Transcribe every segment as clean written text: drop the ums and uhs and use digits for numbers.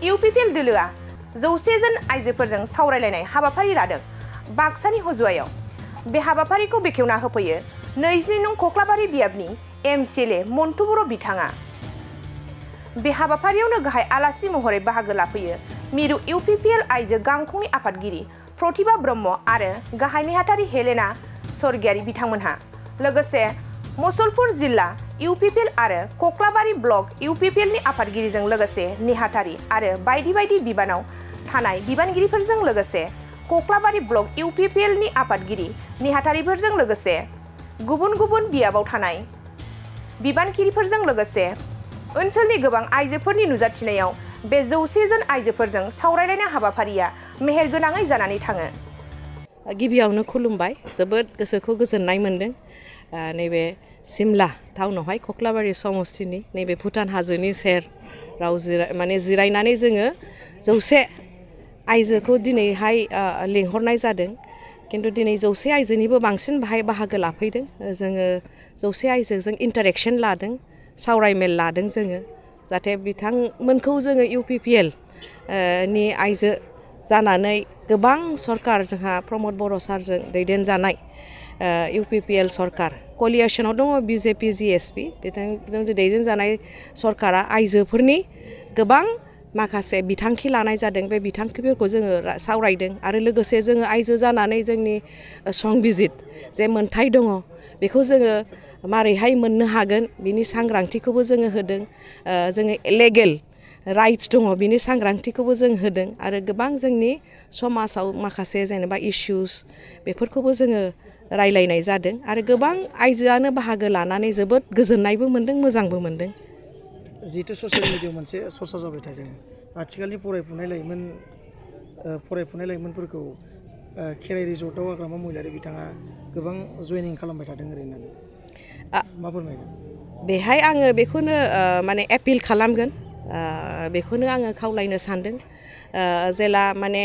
UPPL दोलोआ 100 जन आइजोफोरजों सावरायलायनाय हाबाफारि लादों बाक्सानि हजुआयाव। बे हाबाफारिखौ बेखेवना होफैयो 20 नं कक्लाबारि बियाबनि MCLA मन्टु बर' बिथाङा। बे हाबाफारियावनो गाहाय आलासि महरै बाहागो लाफैयो मिरु UPPL आइजो गांखंनि आफादगिरि प्रतिभा ब्रह्म आरो गाहाय नेहाथारि हेलेना स्वर्गियारि बिथांमोनहा। लोगोसे मुसलपुर जिल्ला UPPL आरो कक्लाबारि ब्लक UPPL नि आफादगिरिजों लोगोसे नेहाथारि आरो बायदि बायदि बिबानाव थानाय बिबानगिरिफोरजों लोगोसे कक्लाबारि ब्लक UPPL नि आफादगिरि नेहाथारिफोरजों लोगोसे गुबुन गुबुन बियाबाव थानाय बिबानगिरिफोरजों लोगोसे ओनसोलनि गोबां आइजोफोरनि नुजाथिनायाव बे 100 जन आइजोफोरजों सावरायलायनाय हाबाफारिया मेहेरगोनाङै जानानै थाङो। गिबियावनो खुलुमबाय, जोबोद गोसोखौ गोजोननाय मोनदों। नैबे सिमला टाउनावहाय कक्लाबारि समस्तिनि नैबे भुटान हाजोनि सेराव जिरायनानै जोङो 100 आइजोखौ दिनैहाय लिंहरनाय जादों। किन्तु दिनै 100 आइजोनिबो बांसिन बाहाय बाहागो लाफैदों। जोङो 100 आइजोजों इन्टारेक्शन लादों, सावरायमेल लादों जोङो, जाहाथे बिथांमोनखौ जोङो UPPL नि आइजो जानानै गोबां सरकार जोंहा प्रमद बर' सारजों दैदेनजानाय UPPL सरकार कलिएशनाव दङ BJP GSP बिथांजों दैदेनजानाय सरकारा आइजोफोरनि गोबां माखासे बिथांखि लानाय जादों। बे बिथांखिफोरखौ जोङो सावरायदों आरो लोगोसे जोङो आइजो जानानै जोंनि संबिजित जे मोन्थाय दङ बेखौ जोङो मारैहाय मोननो हागोन बिनि सांग्रांथिखौबो जोङो होदों। जोङो लेगेल राइट्स दङ बिनि सांग्रांथिखौबो जों होदों आरो गोबां जोंनि समाजाव माखासे जेनेबा इश्यूस बेफोरखौबो जोङो रायलायनाय जादों आरो गोबां आइजोआनो बाहागो लानानै जोबोद गोजोननायबो मोनदों, मोजांबो मोनदों। जिहेतु ससियेल मिडियायाव मोनसे चर्चा जाबाय थादों, आथिखालनि फरायफुनाय लाइमोनफोरखौ खेराइ रिजर्टआव हाग्रामा महिलारि बिथाङा गोबां जयनिं खालामबाय थादों ओरैनो मा फोरमायगोन? बेहाय आङो बेखौनो माने एपिल खालामगोन, बेखौनो आङो खावलायनो सानदों। जेला माने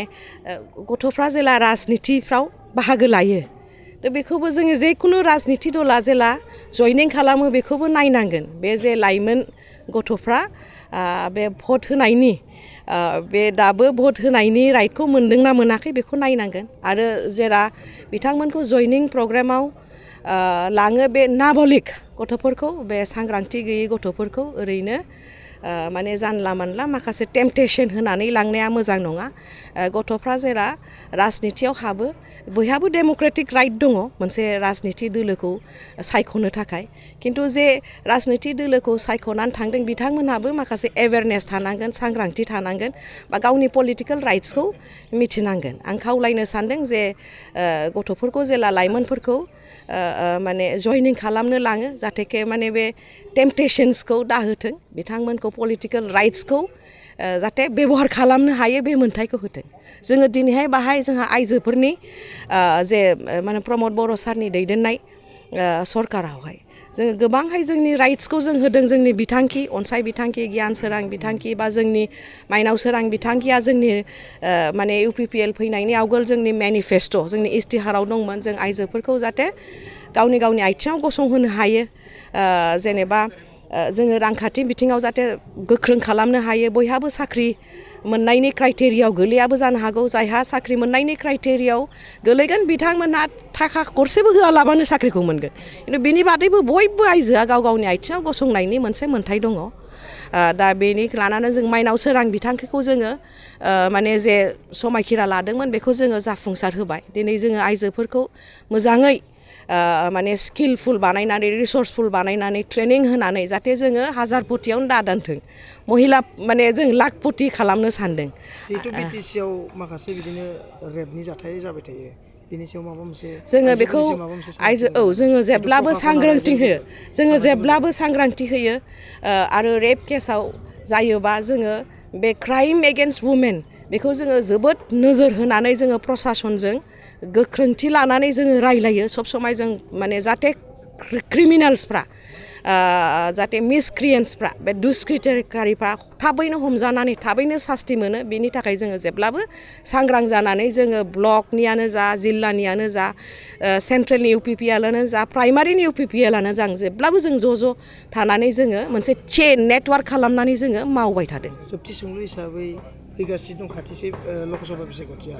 गथ'फ्रा जेला राजनितिफ्राव बाहागो लायो थ' बेखौबो जोङो जेखुनु राजनिति दला जेला जयनिं खालामो बेखौबो नायनांगोन। बे जे लाइमोन गथ'फ्रा बे भट होनायनि बे दाबो भट होनायनि राइटखौ मोनदोंना मोनाखै बेखौ नायनांगोन आरो जेला बिथांमोनखौ जयनिं प्रग्रामाव लाङो बे नाबालिग गथ'फोरखौ, बे सांग्रांथि गैयै गथ'फोरखौ ओरैनो माने जानला मानला माखासे टेम्पटेशन होनानै लांनाया मोजां नङा। गथ'फ्रा जेला राजनितियाव हाबो बयहाबो डेम'क्रेटिक राइट दङ मोनसे राजनिति दोलोखौ सायख'नो थाखाय, किन्तु जे राजनिति दोलोखौ सायख'नानै थांदों बिथांमोनहाबो माखासे एवेयारनेस थानांगोन, सांग्रांथि थानांगोन बा गावनि पलिटिकेल राइट्सखौ मिथिनांगोन। आं खावलायनो सानदों जे गथ'फोरखौ जेला लाइमोनफोरखौ माने जयनिं खालामनो लाङो जाहाथे माने बे टेम्पटेशन्सखौ दाहोथों, बिथांमोनखौ पलिटिकेल राइट्सखौ जाहाथे बेबहार खालामनो हायो बे मोन्थायखौ होथों। जोङो दिनैहाय बाहाय जोंहा आइजोफोरनि जे माने प्रमद बर' सारनि दैदेननाय सरकारावहाय जोङो गोबांहाय जोंनि राइट्सखौ जों होदों। जोंनि बिथांखि अनसाय बिथांखि, गियान सोरां बिथांखि बा जोंनि माइनाव सोरां बिथांखिया जोंनि माने UPPL फैनायनि आवगोल जोंनि मेनिफेस्ट' जोंनि इस्तिहाराव दंमोन। जों आइजोफोरखौ जाहाथे गावनि आथिङाव गसंहोनो हायो, जेनेबा जोङो रांखान्थि बिथिङाव जाहाथे गोख्रों खालामनो हायो। बयहाबो साख्रि मोननायनि क्राइटेरियाव गोलैयाबो जानो हागौ, जायहा साख्रि मोननायनि क्राइटेरियाव गोलैगोन बिथांमोनहा थाखा गरसेबो होआलाबानो साख्रिखौ मोनगोन। खिन्थु बिनि बादैबो बयबो आइजोआ गाव गावनि आथिङाव गसंनायनि मोनसे मोन्थाय दङ। दा बेनि लानानै जों माइनाव सोरां बिथांखिखौ जोङो माने जे समायखिरा लादोंमोन बेखौ जोङो जाफुंसार होबाय। दिनै जोङो आइजोफोरखौ मोजाङै माने स्किलफुल बानायनानै, रिसर्सफुल बानायनानै, ट्रेनिं होनानै जाहाथे जोङो हाजारपतियावनो दादानथों, महिला माने जों लाखपति खालामनो सानदों। जिहेतु BTCआव माखासे बिदिनो रेपनि जाथाय जाबाय थायो, बेनि सायाव माबा मोनसे जोङो बेखौ जोङो जेब्लाबो सांग्रांथि होयो, आरो रेप केसाव जायोबा जोङो बे क्राइम एगेन्स्ट वुमेन बेखौ जोङो जोबोद नोजोर होनानै जोङो प्रसासनजों गोख्रोंथि लानानै जोङो रायलायो सब समाय। जों माने जाहाथे क्रिमिनेल्सफ्रा जाहाथे मिसक्रियेन्सफ्रा बे दुष्कृतकारिफ्रा थाबैनो हमजानानै थाबैनो सास्ति मोनो बेनि थाखाय जोङो जेब्लाबो सांग्रां जानानै जोङो ब्लकनियानो जा जिल्लानियानो जा सेन्ट्रेलनि UPPLआनो जा प्राइमारिनि UPPLआनो जा जेब्लाबो जों ज' थानानै जोङो मोनसे चेन नेटवार्क खालामनानै जोङो मावबाय थादों। जोबथि सोंलु हिसाबै फैगासिनो दं खाथिसै लकसभा बिसायख'थिया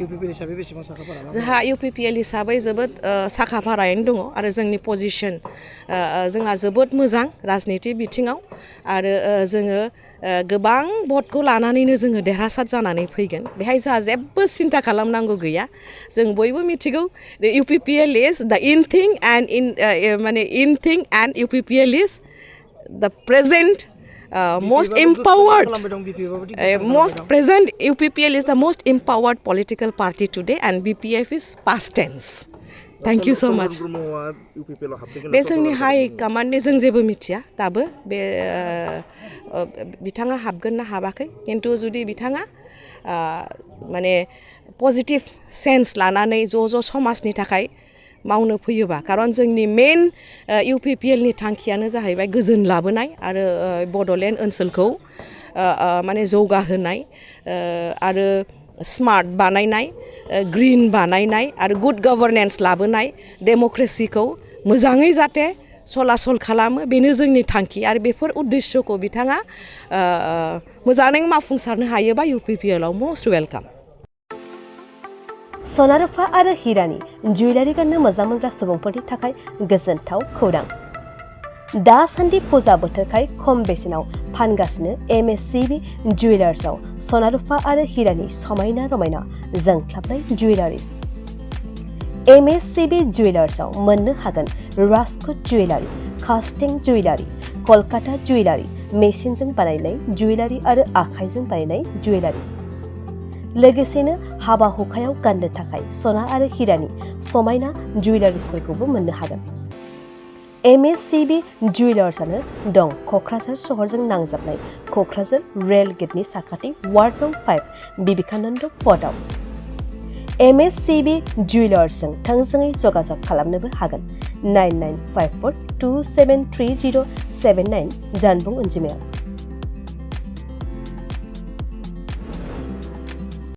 UPPL हिसाबै बेसेबां साखाफारा? जोंहा UPPL हिसाबै जोबोद साखाफारायैनो दङ आरो जोंनि पजिसन जोंना जोबोद मोजां राजनिति बिथिङाव आरो जोङो गोबां भटखौ लानानैनो जोङो देरहासार जानानै फैगोन बेहाय जोंहा जेबो सिन्था खालामनांगौ गैया जों बयबो मिथिगौ UPPL इज द इन थिं एन्ड UPPL इज द present most empowered UPPL is the most empowered political party today and BPF is past tense. Thank you so much. बे जोंनि हाइ कमान्डनि जों जेबो मिथिया दाबो बे बिथाङा हाबगोन ना हाबाखै खिन्थु जुदि बिथाङा माने पजिटिभ सेन्स लानानै ज' समाजनि थाखाय मावनो फैयोबा खारन जोंनि मेन UPPLनि थांखियानो जाहैबाय गोजोन लाबोनाय आरो बड'लेण्ड ओनसोलखौ माने जौगाहोनाय आरो स्मार्ट बानायनाय ग्रिन बानायनाय आरो गुड गभर्नेन्स लाबोनाय डेम'क्रेसिखौ मोजाङै जाहाथे सलासल खालामो बेनो जोंनि थांखि आरो बेफोर उद्देश्यखौ बिथाङा मोजाङै मावफुंसारनो हायोबा UPPLआव मस्ट वेलकाम। सना रुफा आरो हिरानि जुवेलारि गाननो मोजां मोनग्रा सुबुंफोरनि थाखाय गोजोनथाव खौरां। दासान्दि फुजा बोथोरखाय खम बेसेनाव फानगासिनो MSCB जुवेलार्सआव सना रुफा आरो हिरानि समायना रमायना जोंख्लाबनाय जुवेलारिज। MSCB जुवेलार्सआव मोननो हागोन राजकोट जुवेलारि, कास्टिं जुवेलारि, कलकाता जुवेलारि, मेसिनजों बानायनाय जुवेलारि आरो आखाइजों बानायनाय जुवेलारि। लोगोसेनो हाबा हुखायाव गाननो थाखाय सना आरो हिरानि समायना जुवेलारिसफोरखौबो मोननो हागोन। MSCB जुवेलार्सआनो दं क'क्राझार सहरजों नांजाबनाय क'क्राझार रेल गेटनि साखाथि वार्ड नं 5 बिबेकानन्द पथआव। MSCB जुवेलार्सजों थोंजोङै जगाजग खालामनोबो हागोन 9954273079 जानबुं अनजिमायाव।